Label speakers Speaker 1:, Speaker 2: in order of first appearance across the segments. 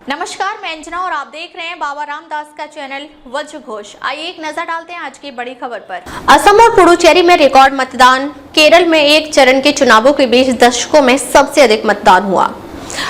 Speaker 1: नमस्कार, मैं अंजना और आप देख रहे हैं बाबा रामदास का चैनल वज्र घोष। आइए एक नजर डालते हैं आज की बड़ी खबर पर। असम और पुडुचेरी में रिकॉर्ड मतदान। केरल में एक चरण के चुनावों के बीच दशकों में सबसे अधिक मतदान हुआ।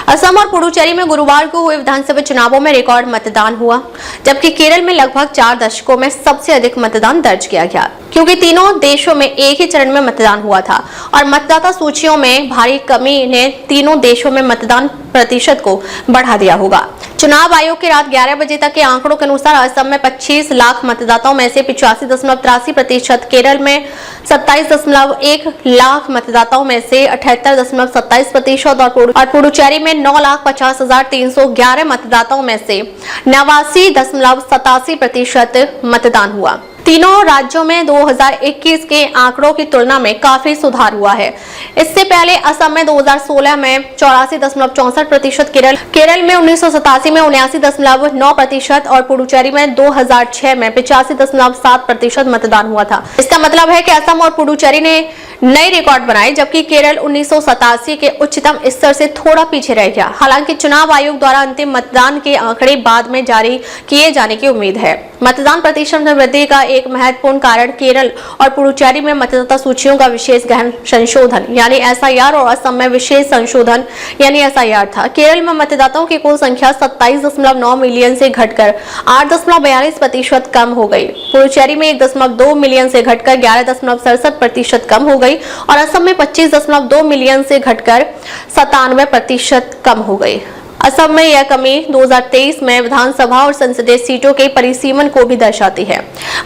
Speaker 1: असम और पुडुचेरी में गुरुवार को हुए विधानसभा चुनावों में रिकॉर्ड मतदान हुआ, जबकि केरल में लगभग 4 दशकों में सबसे अधिक मतदान दर्ज किया गया, क्योंकि तीनों देशों में एक ही चरण में मतदान हुआ था और मतदाता सूचियों में भारी कमी ने तीनों देशों में मतदान प्रतिशत को बढ़ा दिया होगा। चुनाव आयोग के रात 11 बजे तक के आंकड़ों के अनुसार असम में 25 लाख मतदाताओं में से 85.83%, केरल में 27.1 लाख मतदाताओं में से 78.27% और पुडुचेरी में 9,50,311 मतदाताओं में से 89.87% मतदान हुआ। तीनों राज्यों में 2021 के आंकड़ों की तुलना में काफी सुधार हुआ है। इससे पहले असम में 2016 में 84.64%, केरल में 1987 में 79.9% और पुडुचेरी में 2006 में 85.7% मतदान हुआ था। इसका मतलब है कि असम और पुडुचेरी ने नए रिकॉर्ड बनाए, जबकि केरल 1987 के उच्चतम स्तर से थोड़ा पीछे रह गया। हालांकि चुनाव आयोग द्वारा अंतिम मतदान के आंकड़े बाद में जारी किए जाने की उम्मीद है। मतदान प्रतिशत में वृद्धि का एक महत्वपूर्ण कारण केरल और पुडुचेरी में मतदाता सूचियों का विशेष गहन संशोधन यानी SIR और असम में विशेष संशोधन यानी SIR था। केरल में मतदाताओं की कुल संख्या 27.9 मिलियन से घटकर 8.42% कम हो गई। पुडुचेरी में 1.2 मिलियन से घटकर 11.67% कम हो गई और असम में 25.2 मिलियन से घटकर 97% कम हो गई। असम में यह कमी 2023 में विधानसभा और संसदीय सीटों के परिसीमन को भी दर्शाती है।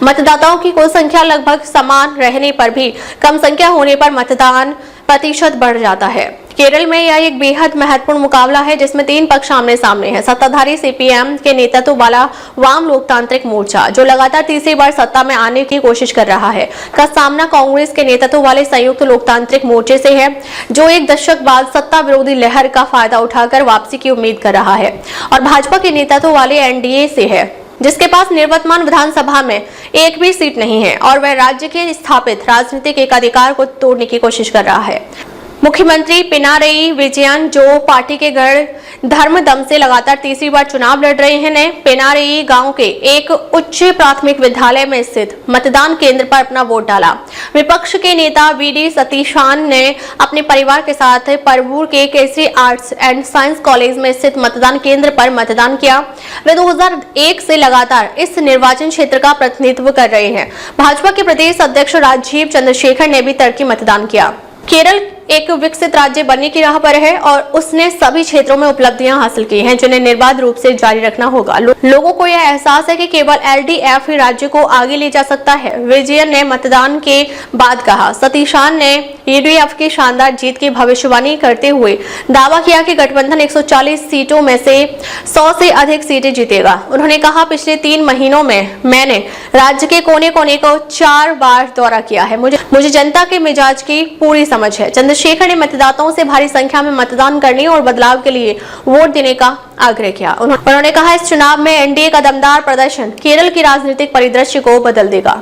Speaker 1: मतदाताओं की कुल संख्या लगभग समान रहने पर भी कम संख्या होने पर मतदान प्रतिशत बढ़ जाता है। केरल में यह एक बेहद महत्वपूर्ण मुकाबला है, जिसमें 3 पक्ष आमने सामने हैं। सत्ताधारी CPM के नेतृत्व वाला वाम लोकतांत्रिक मोर्चा, जो लगातार तीसरी बार सत्ता में आने की कोशिश कर रहा है, का सामना कांग्रेस के नेतृत्व वाले संयुक्त लोकतांत्रिक मोर्चे से है, जो एक दशक बाद सत्ता विरोधी लहर का फायदा उठाकर वापसी की उम्मीद कर रहा है, और भाजपा के नेतृत्व वाले NDA से है, जिसके पास निवर्तमान विधानसभा में एक भी सीट नहीं है और वह राज्य के स्थापित राजनीतिक एकाधिकार को तोड़ने की कोशिश कर रहा है। मुख्यमंत्री पिनारई विजयन, जो पार्टी के गढ़ धर्मदम से लगातार तीसरी बार चुनाव लड़ रहे हैं, ने पिनारई गांव के एक उच्च प्राथमिक विद्यालय में स्थित मतदान केंद्र पर अपना वोट डाला। विपक्ष के नेता VD सतीशान ने अपने परिवार के साथ परवूर के Kesari arts and science college में स्थित मतदान केंद्र पर मतदान किया। वे 2001 से लगातार इस निर्वाचन क्षेत्र का प्रतिनिधित्व कर रहे हैं। भाजपा के प्रदेश अध्यक्ष राजीव चंद्रशेखर ने भी तड़के मतदान किया। केरल एक विकसित राज्य बनने की राह पर है और उसने सभी क्षेत्रों में उपलब्धियां हासिल की हैं, जिन्हें निर्बाध रूप से जारी रखना होगा। लोगों को यह एहसास है कि केवल LDF ही राज्य को आगे ले जा सकता है, विजयन ने मतदान के बाद कहा। सतीशान ने UDF की शानदार जीत की भविष्यवाणी करते हुए दावा किया कि गठबंधन 140 सीटों में से 100 से अधिक सीटें जीतेगा। उन्होंने कहा, पिछले 3 महीनों में मैंने राज्य के कोने कोने को 4 बार दौरा किया है। मुझे जनता के मिजाज की पूरी समझ है। चंद्रशेखर ने मतदाताओं से भारी संख्या में मतदान करने और बदलाव के लिए वोट देने का आग्रह किया। उन्होंने कहा, इस चुनाव में NDA का दमदार प्रदर्शन केरल की राजनीतिक परिदृश्य को बदल देगा।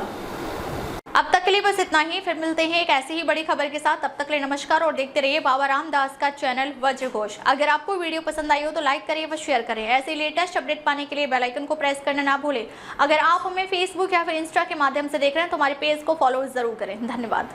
Speaker 1: अब तक के लिए बस इतना ही, फिर मिलते हैं एक ऐसी ही बड़ी खबर के साथ। तब तक के लिए नमस्कार और देखते रहिए बाबा रामदास का चैनल वज्र घोष। अगर आपको वीडियो पसंद आई हो तो लाइक करिए व शेयर करें। ऐसे लेटेस्ट अपडेट पाने के लिए बेल आइकन को प्रेस करना ना भूलें। अगर आप हमें फेसबुक या फिर इंस्टा के माध्यम से देख रहे हैं तो हमारे पेज को फॉलो जरूर करें। धन्यवाद।